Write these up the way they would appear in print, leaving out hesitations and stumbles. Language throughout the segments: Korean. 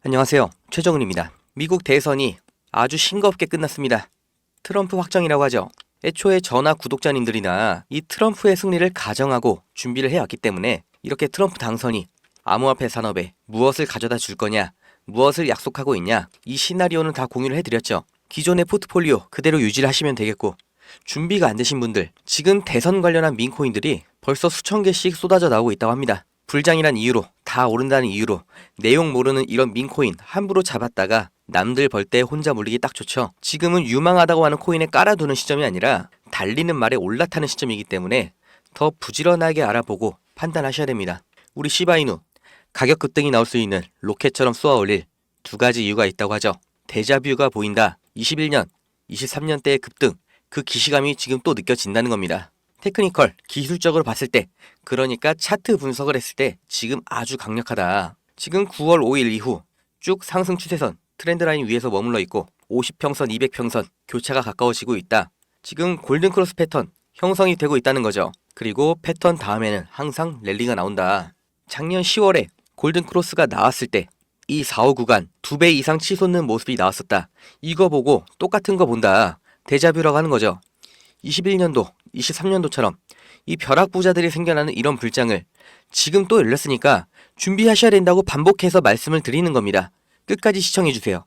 안녕하세요. 최정은입니다. 미국 대선이 아주 싱겁게 끝났습니다. 트럼프 확정이라고 하죠. 애초에 저나 구독자님들이나 이 트럼프의 승리를 가정하고 준비를 해왔기 때문에 이렇게 트럼프 당선이 암호화폐 산업에 무엇을 가져다 줄 거냐, 무엇을 약속하고 있냐, 이 시나리오는 다 공유를 해드렸죠. 기존의 포트폴리오 그대로 유지를 하시면 되겠고, 준비가 안 되신 분들, 지금 대선 관련한 민코인들이 벌써 수천 개씩 쏟아져 나오고 있다고 합니다. 불장이란 이유로, 다 오른다는 이유로 내용 모르는 이런 민코인 함부로 잡았다가 남들 벌 때 혼자 물리기 딱 좋죠. 지금은 유망하다고 하는 코인에 깔아두는 시점이 아니라 달리는 말에 올라타는 시점이기 때문에 더 부지런하게 알아보고 판단하셔야 됩니다. 우리 시바이누, 가격 급등이 나올 수 있는 로켓처럼 쏘아 올릴 두 가지 이유가 있다고 하죠. 데자뷰가 보인다. 21년, 23년 때의 급등, 그 기시감이 지금 또 느껴진다는 겁니다. 테크니컬, 기술적으로 봤을 때, 그러니까 차트 분석을 했을 때 지금 아주 강력하다. 지금 9월 5일 이후 쭉 상승 추세선, 트렌드라인 위에서 머물러 있고 50평선, 200평선 교차가 가까워지고 있다. 지금 골든크로스 패턴 형성이 되고 있다는 거죠. 그리고 패턴 다음에는 항상 랠리가 나온다. 작년 10월에 골든크로스가 나왔을 때 이 4호 구간 2배 이상 치솟는 모습이 나왔었다. 이거 보고 똑같은 거 본다. 데자뷰라고 하는 거죠. 21년도, 23년도처럼 이 벼락부자들이 생겨나는 이런 불장을 지금 또 열렸으니까 준비하셔야 된다고 반복해서 말씀을 드리는 겁니다. 끝까지 시청해주세요.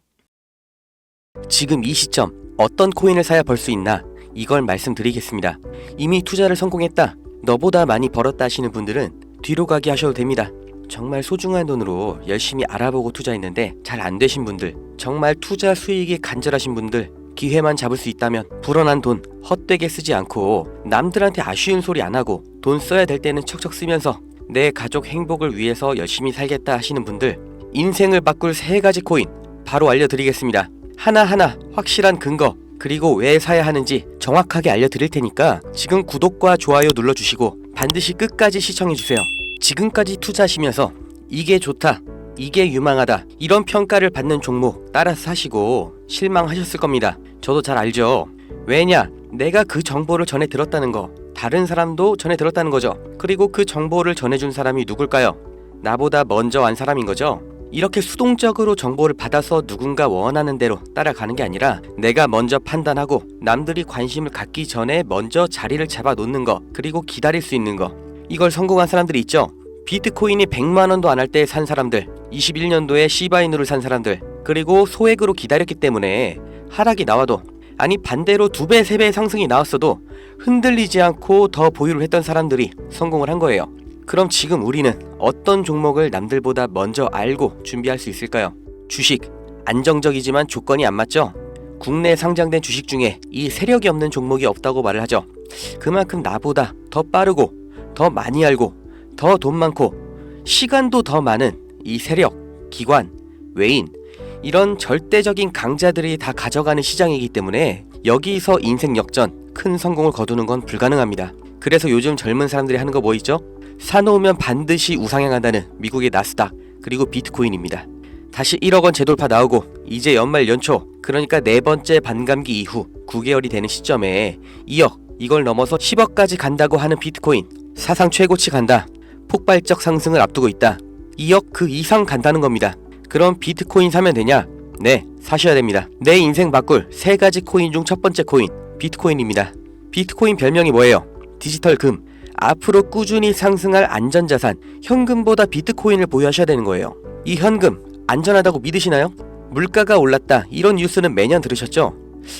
지금 이 시점 어떤 코인을 사야 벌 수 있나, 이걸 말씀드리겠습니다. 이미 투자를 성공했다, 너보다 많이 벌었다 하시는 분들은 뒤로 가기 하셔도 됩니다. 정말 소중한 돈으로 열심히 알아보고 투자했는데 잘 안 되신 분들, 정말 투자 수익이 간절하신 분들, 기회만 잡을 수 있다면 불어난 돈 헛되게 쓰지 않고 남들한테 아쉬운 소리 안 하고 돈 써야 될 때는 척척 쓰면서 내 가족 행복을 위해서 열심히 살겠다 하시는 분들, 인생을 바꿀 3가지 코인 바로 알려드리겠습니다. 하나하나 확실한 근거, 그리고 왜 사야 하는지 정확하게 알려드릴 테니까 지금 구독과 좋아요 눌러주시고 반드시 끝까지 시청해주세요. 지금까지 투자하시면서 이게 좋다, 이게 유망하다, 이런 평가를 받는 종목 따라서 사시고 실망하셨을 겁니다. 저도 잘 알죠. 왜냐? 내가 그 정보를 전해 들었다는 거, 다른 사람도 전해 들었다는 거죠. 그리고 그 정보를 전해준 사람이 누굴까요? 나보다 먼저 안 사람인 거죠. 이렇게 수동적으로 정보를 받아서 누군가 원하는 대로 따라가는 게 아니라 내가 먼저 판단하고 남들이 관심을 갖기 전에 먼저 자리를 잡아 놓는 거, 그리고 기다릴 수 있는 거, 이걸 성공한 사람들이 있죠. 비트코인이 100만원도 안 할 때 산 사람들, 21년도에 시바이누를 산 사람들, 그리고 소액으로 기다렸기 때문에 하락이 나와도, 아니 반대로 2배, 3배 상승이 나왔어도 흔들리지 않고 더 보유를 했던 사람들이 성공을 한 거예요. 그럼 지금 우리는 어떤 종목을 남들보다 먼저 알고 준비할 수 있을까요? 주식, 안정적이지만 조건이 안 맞죠? 국내 상장된 주식 중에 이 세력이 없는 종목이 없다고 말을 하죠. 그만큼 나보다 더 빠르고 더 많이 알고 더 돈 많고 시간도 더 많은 이 세력, 기관, 외인, 이런 절대적인 강자들이 다 가져가는 시장이기 때문에 여기서 인생 역전, 큰 성공을 거두는 건 불가능합니다. 그래서 요즘 젊은 사람들이 하는 거 뭐 있죠? 사놓으면 반드시 우상향한다는 미국의 나스닥, 그리고 비트코인입니다. 다시 1억원 재돌파 나오고 이제 연말 연초, 그러니까 4번째 반감기 이후 9개월이 되는 시점에 2억, 이걸 넘어서 10억까지 간다고 하는 비트코인, 사상 최고치 간다, 폭발적 상승을 앞두고 있다, 2억 그 이상 간다는 겁니다. 그럼 비트코인 사면 되냐? 네, 사셔야 됩니다. 내 인생 바꿀 3가지 코인 중 첫 번째 코인, 비트코인입니다. 비트코인 별명이 뭐예요? 디지털 금. 앞으로 꾸준히 상승할 안전자산, 현금보다 비트코인을 보유하셔야 되는 거예요. 이 현금 안전하다고 믿으시나요? 물가가 올랐다, 이런 뉴스는 매년 들으셨죠?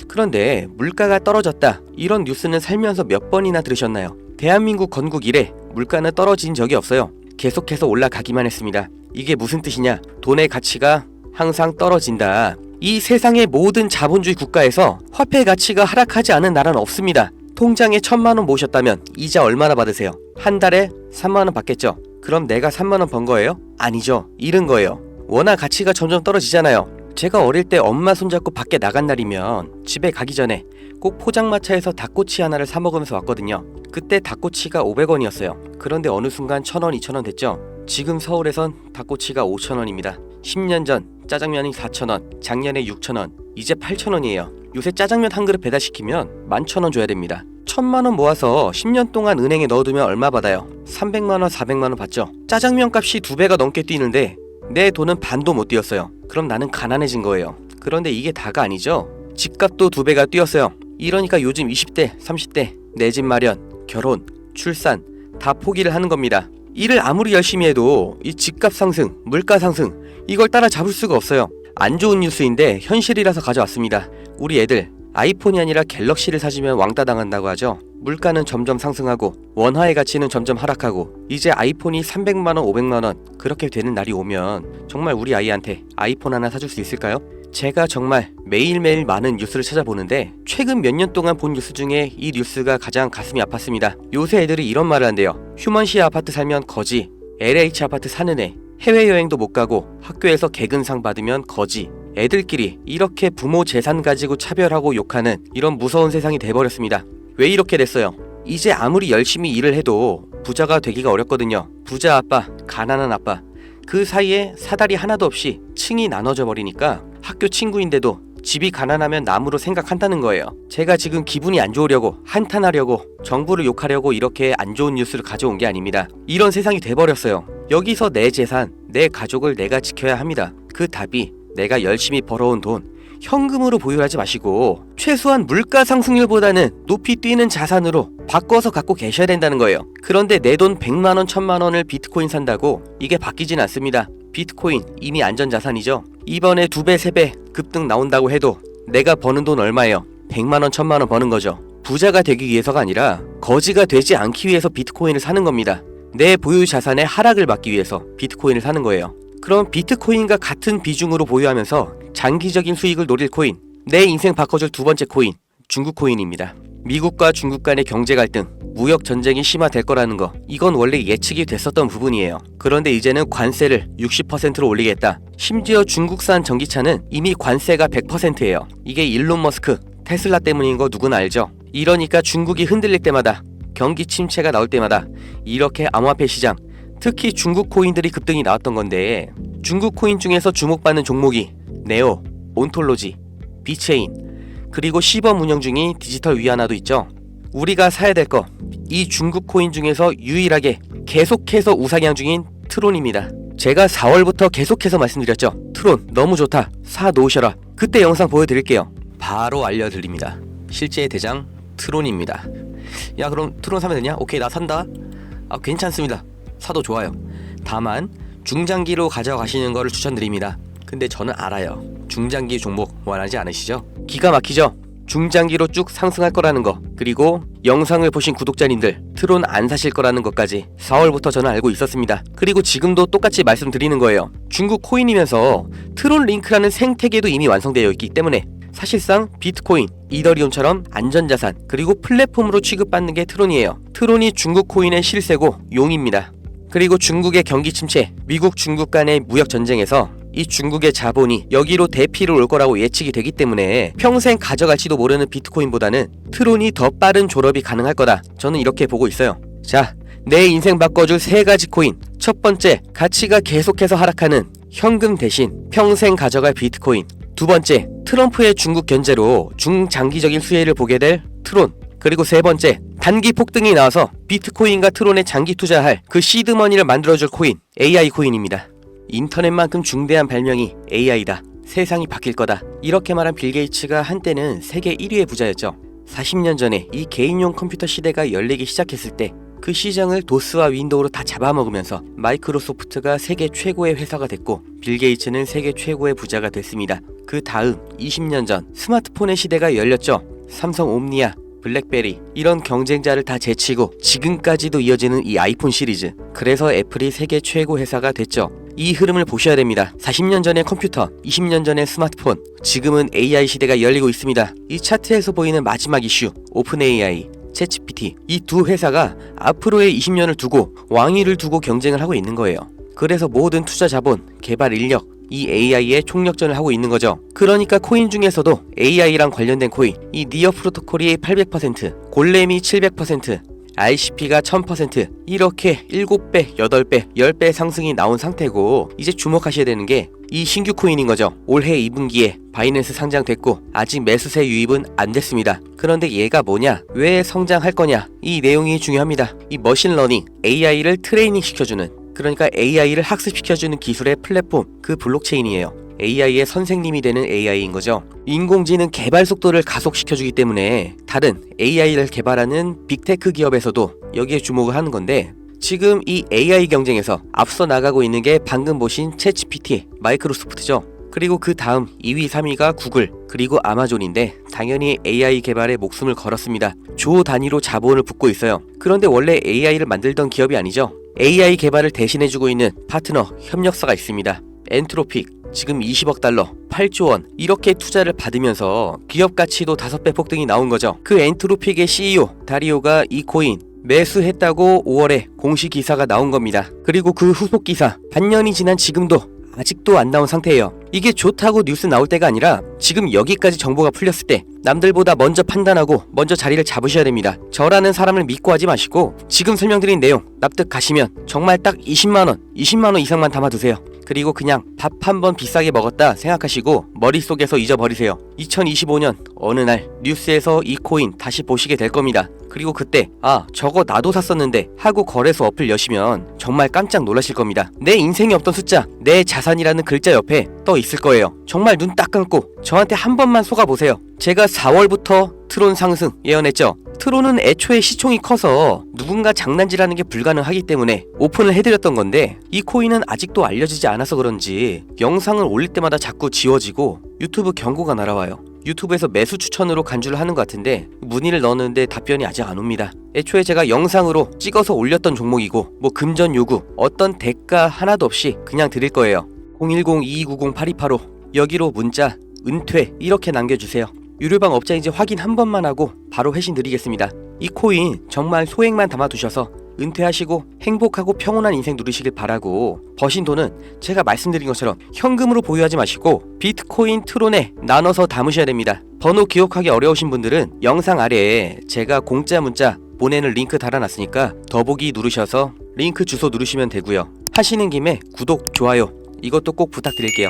그런데 물가가 떨어졌다, 이런 뉴스는 살면서 몇 번이나 들으셨나요? 대한민국 건국 이래 물가는 떨어진 적이 없어요. 계속해서 올라가기만 했습니다. 이게 무슨 뜻이냐? 돈의 가치가 항상 떨어진다. 이 세상의 모든 자본주의 국가에서 화폐 가치가 하락하지 않은 나라는 없습니다. 통장에 1000만원 모으셨다면 이자 얼마나 받으세요? 한 달에 3만원 받겠죠? 그럼 내가 3만원 번 거예요? 아니죠. 잃은 거예요. 워낙 가치가 점점 떨어지잖아요. 제가 어릴 때 엄마 손잡고 밖에 나간 날이면 집에 가기 전에 꼭 포장마차에서 닭꼬치 하나를 사 먹으면서 왔거든요. 그때 닭꼬치가 500원이었어요. 그런데 어느 순간 1000원, 2000원 됐죠. 지금 서울에선 닭꼬치가 5000원입니다. 10년 전 짜장면이 4000원, 작년에 6000원, 이제 8000원이에요. 요새 짜장면 한 그릇 배달시키면 11,000원 줘야 됩니다. 1000만원 모아서 10년 동안 은행에 넣어두면 얼마 받아요? 300만원, 400만원 받죠. 짜장면 값이 2배가 넘게 뛰는데 내 돈은 반도 못 뛰었어요. 그럼 나는 가난해진 거예요. 그런데 이게 다가 아니죠. 집값도 2배가 뛰었어요. 이러니까 요즘 20대, 30대 내 집 마련, 결혼, 출산 다 포기를 하는 겁니다. 일을 아무리 열심히 해도 이 집값 상승, 물가 상승 이걸 따라잡을 수가 없어요. 안 좋은 뉴스인데 현실이라서 가져왔습니다. 우리 애들 아이폰이 아니라 갤럭시를 사주면 왕따 당한다고 하죠. 물가는 점점 상승하고 원화의 가치는 점점 하락하고 이제 아이폰이 300만원, 500만원 그렇게 되는 날이 오면 정말 우리 아이한테 아이폰 하나 사줄 수 있을까요? 제가 정말 매일매일 많은 뉴스를 찾아보는데 최근 몇 년 동안 본 뉴스 중에 이 뉴스가 가장 가슴이 아팠습니다. 요새 애들이 이런 말을 한대요. 휴먼시 아파트 살면 거지, LH 아파트 사는 애, 해외여행도 못 가고 학교에서 개근상 받으면 거지. 애들끼리 이렇게 부모 재산 가지고 차별하고 욕하는 이런 무서운 세상이 돼버렸습니다. 왜 이렇게 됐어요? 이제 아무리 열심히 일을 해도 부자가 되기가 어렵거든요. 부자 아빠, 가난한 아빠 그 사이에 사다리 하나도 없이 층이 나눠져 버리니까 학교 친구인데도 집이 가난하면 남으로 생각한다는 거예요. 제가 지금 기분이 안 좋으려고 한탄하려고 정부를 욕하려고 이렇게 안 좋은 뉴스를 가져온 게 아닙니다. 이런 세상이 돼버렸어요. 여기서 내 재산, 내 가족을 내가 지켜야 합니다. 그 답이 내가 열심히 벌어온 돈 현금으로 보유하지 마시고 최소한 물가 상승률보다는 높이 뛰는 자산으로 바꿔서 갖고 계셔야 된다는 거예요. 그런데 내 돈 100만원, 1000만원을 비트코인 산다고 이게 바뀌진 않습니다. 비트코인 이미 안전자산이죠. 이번에 2배, 3배 급등 나온다고 해도 내가 버는 돈 얼마예요? 100만원, 1000만원 버는 거죠. 부자가 되기 위해서가 아니라 거지가 되지 않기 위해서 비트코인을 사는 겁니다. 내 보유 자산의 하락을 막기 위해서 비트코인을 사는 거예요. 그럼 비트코인과 같은 비중으로 보유하면서 장기적인 수익을 노릴 코인, 내 인생 바꿔줄 2번째 코인, 중국 코인입니다. 미국과 중국 간의 경제 갈등, 무역 전쟁이 심화될 거라는 거, 이건 원래 예측이 됐었던 부분이에요. 그런데 이제는 관세를 60%로 올리겠다. 심지어 중국산 전기차는 이미 관세가 100%예요. 이게 일론 머스크, 테슬라 때문인 거 누구나 알죠. 이러니까 중국이 흔들릴 때마다, 경기 침체가 나올 때마다 이렇게 암호화폐 시장, 특히 중국 코인들이 급등이 나왔던 건데, 중국 코인 중에서 주목받는 종목이 네오, 온톨로지, 비체인, 그리고 시범 운영 중인 디지털 위안화도 있죠. 우리가 사야 될 거, 이 중국 코인 중에서 유일하게 계속해서 우상향 중인 트론입니다. 제가 4월부터 계속해서 말씀드렸죠. 트론 너무 좋다, 사 놓으셔라. 그때 영상 보여드릴게요. 바로 알려드립니다. 실제의 대장 트론입니다. 야, 그럼 트론 사면 되냐? 오케이, 나 산다. 괜찮습니다. 사도 좋아요. 다만 중장기로 가져가시는 거를 추천드립니다. 근데 저는 알아요. 중장기 종목 원하지 않으시죠? 기가 막히죠? 중장기로 쭉 상승할 거라는 거, 그리고 영상을 보신 구독자님들 트론 안 사실 거라는 것까지 4월부터 저는 알고 있었습니다. 그리고 지금도 똑같이 말씀드리는 거예요. 중국 코인이면서 트론 링크라는 생태계도 이미 완성되어 있기 때문에 사실상 비트코인, 이더리움처럼 안전자산, 그리고 플랫폼으로 취급받는 게 트론이에요. 트론이 중국 코인의 실세고 용입니다. 그리고 중국의 경기 침체, 미국 중국 간의 무역 전쟁에서 이 중국의 자본이 여기로 대피를 올 거라고 예측이 되기 때문에 평생 가져갈지도 모르는 비트코인보다는 트론이 더 빠른 졸업이 가능할 거다. 저는 이렇게 보고 있어요. 자, 내 인생 바꿔줄 3가지 코인. 첫 번째, 가치가 계속해서 하락하는 현금 대신 평생 가져갈 비트코인. 2번째, 트럼프의 중국 견제로 중장기적인 수혜를 보게 될 트론. 그리고 3번째, 단기 폭등이 나와서 비트코인과 트론에 장기 투자할 그 시드머니를 만들어줄 코인, AI 코인입니다. 인터넷만큼 중대한 발명이 AI다. 세상이 바뀔 거다. 이렇게 말한 빌 게이츠가 한때는 세계 1위의 부자였죠. 40년 전에 이 개인용 컴퓨터 시대가 열리기 시작했을 때 그 시장을 도스와 윈도우로 다 잡아먹으면서 마이크로소프트가 세계 최고의 회사가 됐고 빌 게이츠는 세계 최고의 부자가 됐습니다. 그 다음 20년 전 스마트폰의 시대가 열렸죠. 삼성 옴니아, 블랙베리 이런 경쟁자를 다 제치고 지금까지도 이어지는 이 아이폰 시리즈. 그래서 애플이 세계 최고 회사가 됐죠. 이 흐름을 보셔야 됩니다. 40년 전의 컴퓨터, 20년 전의 스마트폰, 지금은 AI 시대가 열리고 있습니다. 이 차트에서 보이는 마지막 이슈, 오픈 AI, 챗GPT, 이 두 회사가 앞으로의 20년을 두고 왕위를 두고 경쟁을 하고 있는 거예요. 그래서 모든 투자 자본, 개발 인력, 이 AI의 총력전을 하고 있는 거죠. 그러니까 코인 중에서도 AI랑 관련된 코인, 이 니어 프로토콜이 800%, 골렘이 700%, RCP가 1000%, 이렇게 7배, 8배, 10배 상승이 나온 상태고, 이제 주목하셔야 되는 게 이 신규 코인인 거죠. 올해 2분기에 바이낸스 상장됐고 아직 매수세 유입은 안 됐습니다. 그런데 얘가 뭐냐? 왜 성장할 거냐? 이 내용이 중요합니다. 이 머신러닝, AI를 트레이닝 시켜주는, 그러니까 AI를 학습시켜주는 기술의 플랫폼, 그 블록체인이에요. AI의 선생님이 되는 AI인 거죠. 인공지능 개발 속도를 가속시켜주기 때문에 다른 AI를 개발하는 빅테크 기업에서도 여기에 주목을 하는 건데, 지금 이 AI 경쟁에서 앞서 나가고 있는 게 방금 보신 챗GPT, 마이크로소프트죠. 그리고 그 다음 2위, 3위가 구글, 그리고 아마존인데 당연히 AI 개발에 목숨을 걸었습니다. 조 단위로 자본을 붓고 있어요. 그런데 원래 AI를 만들던 기업이 아니죠. AI 개발을 대신해주고 있는 파트너, 협력사가 있습니다. 엔트로픽, 지금 20억 달러, 8조 원 이렇게 투자를 받으면서 기업 가치도 5배 폭등이 나온 거죠. 그 엔트로픽의 CEO 다리오가 이 코인 매수했다고 5월에 공식 기사가 나온 겁니다. 그리고 그 후속 기사 반년이 지난 지금도 아직도 안 나온 상태예요. 이게 좋다고 뉴스 나올 때가 아니라 지금 여기까지 정보가 풀렸을 때 남들보다 먼저 판단하고 먼저 자리를 잡으셔야 됩니다. 저라는 사람을 믿고 하지 마시고 지금 설명드린 내용 납득 가시면 정말 딱 20만원 이상만 담아두세요. 그리고 그냥 밥 한 번 비싸게 먹었다 생각하시고 머릿속에서 잊어버리세요. 2025년 어느 날 뉴스에서 이 코인 다시 보시게 될 겁니다. 그리고 그때 아 저거 나도 샀었는데 하고 거래소 어플 여시면 정말 깜짝 놀라실 겁니다. 내 인생에 없던 숫자, 내 자산이라는 글자 옆에 떠 있을 거예요. 정말 눈 딱 감고 저한테 한 번만 속아보세요. 제가 4월부터 트론 상승 예언했죠. 트론은 애초에 시총이 커서 누군가 장난질하는 게 불가능하기 때문에 오픈을 해드렸던 건데, 이 코인은 아직도 알려지지 않아서 그런지 영상을 올릴 때마다 자꾸 지워지고 유튜브 경고가 날아와요. 유튜브에서 매수 추천으로 간주를 하는 것 같은데 문의를 넣었는데 답변이 아직 안 옵니다. 애초에 제가 영상으로 찍어서 올렸던 종목이고 뭐 금전 요구 어떤 대가 하나도 없이 그냥 드릴 거예요. 010-2290-8285 여기로 문자 은퇴 이렇게 남겨주세요. 유료방 업자인지 확인 한 번만 하고 바로 회신 드리겠습니다. 이 코인 정말 소액만 담아두셔서 은퇴하시고 행복하고 평온한 인생 누리시길 바라고, 버신 돈은 제가 말씀드린 것처럼 현금으로 보유하지 마시고 비트코인 트론에 나눠서 담으셔야 됩니다. 번호 기억하기 어려우신 분들은 영상 아래에 제가 공짜 문자 보내는 링크 달아놨으니까 더보기 누르셔서 링크 주소 누르시면 되고요. 하시는 김에 구독, 좋아요 이것도 꼭 부탁드릴게요.